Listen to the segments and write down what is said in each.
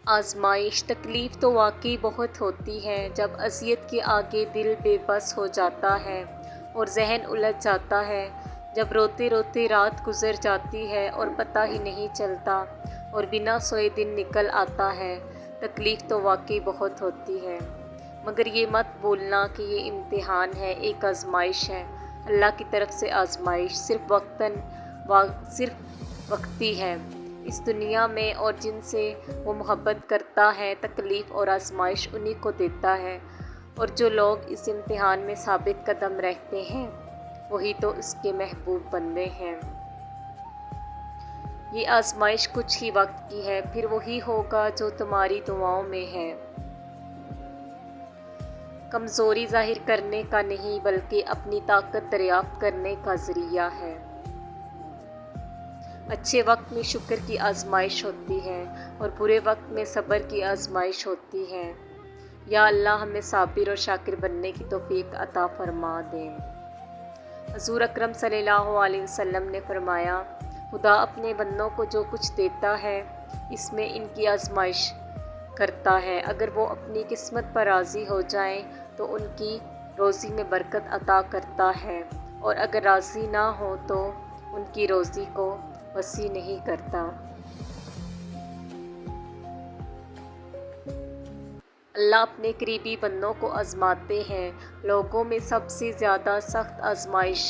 आजमाइश तकलीफ़ तो वाकई बहुत होती है जब अज़ियत के आगे दिल बेबस हो जाता है और जहन उलझ जाता है। जब रोते रोते रात गुज़र जाती है और पता ही नहीं चलता और बिना सोए दिन निकल आता है। तकलीफ़ तो वाकई बहुत होती है, मगर ये मत बोलना कि ये इम्तिहान है, एक आजमाइश है। अल्लाह की तरफ से आजमाइश सिर्फ वक्ती है। इस दुनिया में और जिनसे वो मोहब्बत करता है, तकलीफ़ और आजमाइश उन्हीं को देता है। और जो लोग इस इम्तिहान में साबित कदम रहते हैं, वही तो उसके महबूब बंदे हैं। ये आजमाइश कुछ ही वक्त की है, फिर वही होगा जो तुम्हारी दुआओं में है। कमज़ोरी ज़ाहिर करने का नहीं, बल्कि अपनी ताकत दरियाफ्त करने का ज़रिया है। अच्छे वक्त में शुक्र की आजमाइश होती है और बुरे वक्त में सब्र की आजमाइश होती है। या अल्लाह हमें साबिर और शाकिर बनने की तौफीक अता फरमा दे। हज़ूर अकरम सल्लल्लाहु अलैहि वसल्लम ने फरमाया, खुदा अपने बंदों को जो कुछ देता है, इसमें इनकी आजमाइश करता है। अगर वो अपनी किस्मत पर राज़ी हो जाएं, तो उनकी रोज़ी में बरकत अता करता है, और अगर राज़ी ना हो तो उनकी रोज़ी को वसी नहीं करता। अल्लाह अपने करीबी बंदों को आज़माते हैं। लोगों में सबसे ज़्यादा सख्त आजमाइश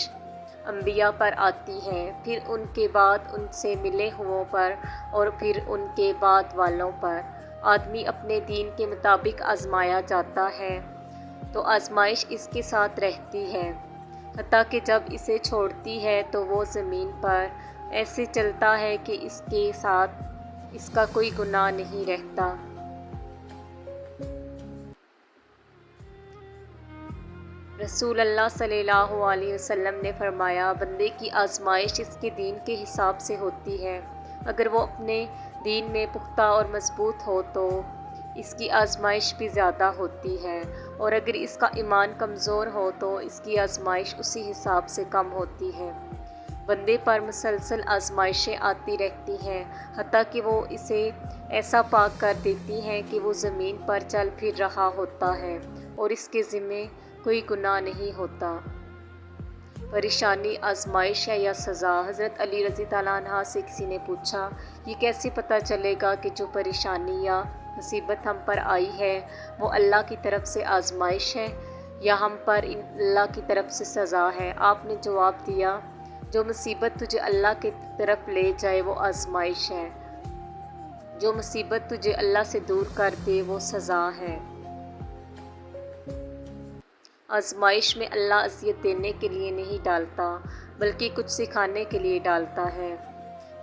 अंबिया पर आती है, फिर उनके बाद उनसे मिले हुओं पर, और फिर उनके बाद वालों पर। आदमी अपने दीन के मुताबिक आज़माया जाता है तो आजमाइश इसके साथ रहती है, हत्ता कि जब इसे छोड़ती है तो वो ज़मीन पर ऐसे चलता है कि इसके साथ इसका कोई गुनाह नहीं रहता। रसूल अल्लाह सल्लल्लाहु अलैहि वसल्लम ने फरमाया, बंदे की आजमाइश इसके दीन के हिसाब से होती है। अगर वो अपने दीन में पुख्ता और मजबूत हो तो इसकी आजमाइश भी ज़्यादा होती है, और अगर इसका ईमान कमज़ोर हो तो इसकी आजमाइश उसी हिसाब से कम होती है। बंदे पर मुसलसल आजमाइशें आती रहती हैं, हत्ता कि वो इसे ऐसा पाक कर देती हैं कि वो ज़मीन पर चल फिर रहा होता है और इसके ज़िम्मे कोई गुनाह नहीं होता। परेशानी आजमाइश है या सज़ा? हज़रत अली रज़ी तआला अन्हा से किसी ने पूछा, ये कैसे पता चलेगा कि जो परेशानी या मुसीबत हम पर आई है वो अल्लाह की तरफ से आजमाइश है या हम पर अल्लाह की तरफ से सज़ा है? आपने जवाब दिया, जो मुसीबत तुझे अल्लाह की तरफ ले जाए वो आजमाइश है, जो मुसीबत तुझे अल्लाह से दूर कर दे वो सज़ा है। आजमाइश में अल्लाह अज़ियत देने के लिए नहीं डालता, बल्कि कुछ सिखाने के लिए डालता है।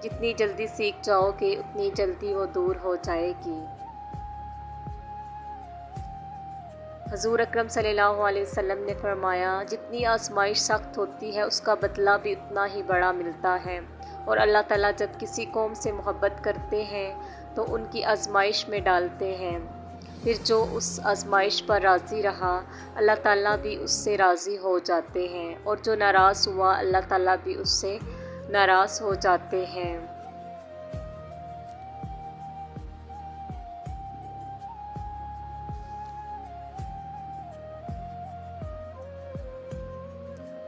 जितनी जल्दी सीख जाओगे उतनी जल्दी वो दूर हो जाएगी। हज़ूर अकरम सल्लल्लाहु अलैहि वसल्लम ने फरमाया, जितनी आजमाइश सख्त होती है उसका बदला भी उतना ही बड़ा मिलता है। और अल्लाह ताला जब किसी कौम से मोहब्बत करते हैं तो उनकी आजमाइश में डालते हैं, फिर जो उस आजमाइश पर राज़ी रहा अल्लाह ताला भी उससे राज़ी हो जाते हैं, और जो नाराज़ हुआ अल्लाह ताला भी उससे नाराज़ हो जाते हैं।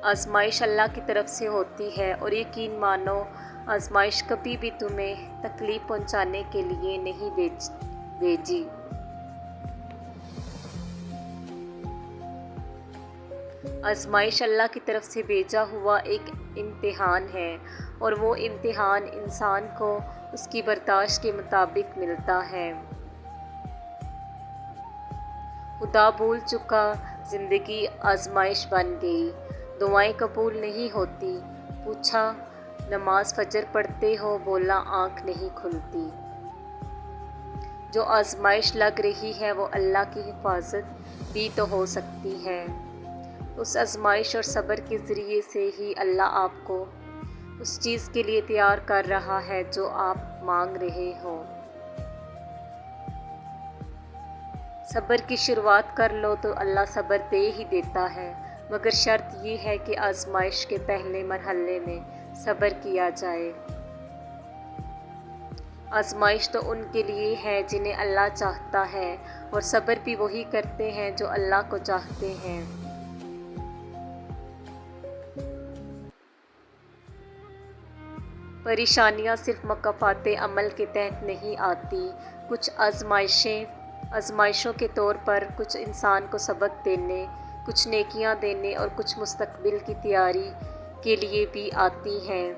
आजमाइश अल्लाह की तरफ से होती है, और यकीन मानो आजमाइश कभी भी तुम्हें तकलीफ़ पहुंचाने के लिए नहीं भेजी। आजमाइश अल्लाह की तरफ से भेजा हुआ एक इम्तिहान है, और वो इम्तिहान इंसान को उसकी बर्दाश्त के मुताबिक मिलता है। खुदा भूल चुका, ज़िंदगी आजमाइश बन गई, दुआएं कबूल नहीं होती, पूछा नमाज फजर पढ़ते हो, बोला आँख नहीं खुलती। जो आजमाइश लग रही है वो अल्लाह की हिफाजत भी तो हो सकती है। उस आजमाइश और सब्र के ज़रिए से ही अल्लाह आपको उस चीज़ के लिए तैयार कर रहा है जो आप मांग रहे हो। सब्र की शुरुआत कर लो तो अल्लाह सब्र दे ही देता है, मगर शर्त ये है कि आजमाइश के पहले मरहले में सब्र किया जाए। آزمائش تو ان کے لیے ہے جنہیں اللہ چاہتا ہے، اور صبر بھی وہی کرتے ہیں جو اللہ کو چاہتے ہیں۔ پریشانیاں صرف مکافات عمل کے تحت نہیں آتی۔ کچھ آزمائشوں کے طور پر کچھ انسان کو سبق دینے، کچھ نیکیاں دینے اور کچھ مستقبل کی تیاری کے لیے بھی آتی ہیں۔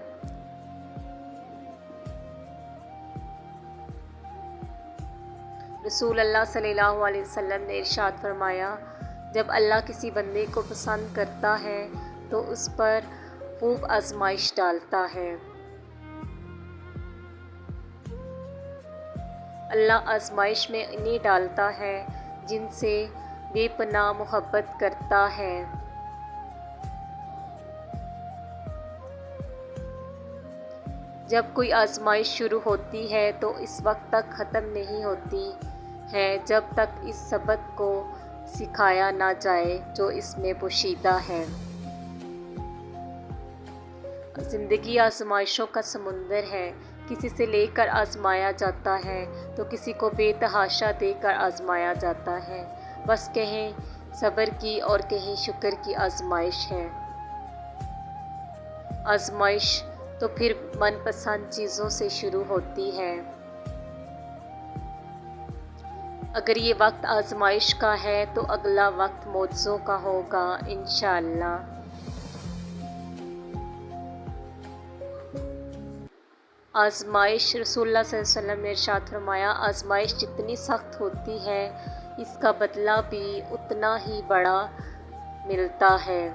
رسول اللہ صلی اللہ علیہ وسلم نے ارشاد فرمایا، جب اللہ کسی بندے کو پسند کرتا ہے تو اس پر خوب آزمائش ڈالتا ہے۔ اللہ آزمائش میں انہیں ڈالتا ہے جن سے بے پناہ محبت کرتا ہے۔ جب کوئی آزمائش شروع ہوتی ہے تو اس وقت تک ختم نہیں ہوتی ہے جب تک اس سبق کو سکھایا نہ جائے جو اس میں پوشیدہ ہے۔ زندگی آزمائشوں کا سمندر ہے۔ کسی سے لے کر آزمایا جاتا ہے تو کسی کو بے تحاشا دے کر آزمایا جاتا ہے۔ بس کہیں صبر کی اور کہیں شکر کی آزمائش ہے۔ آزمائش تو پھر من پسند چیزوں سے شروع ہوتی ہے۔ اگر یہ وقت آزمائش کا ہے تو اگلا وقت معجزوں کا ہوگا انشاءاللہ۔ آزمائش، رسول اللہ صلی اللہ علیہ وسلم نے ارشاد فرمایا، آزمائش جتنی سخت ہوتی ہے اس کا بدلہ بھی اتنا ہی بڑا ملتا ہے۔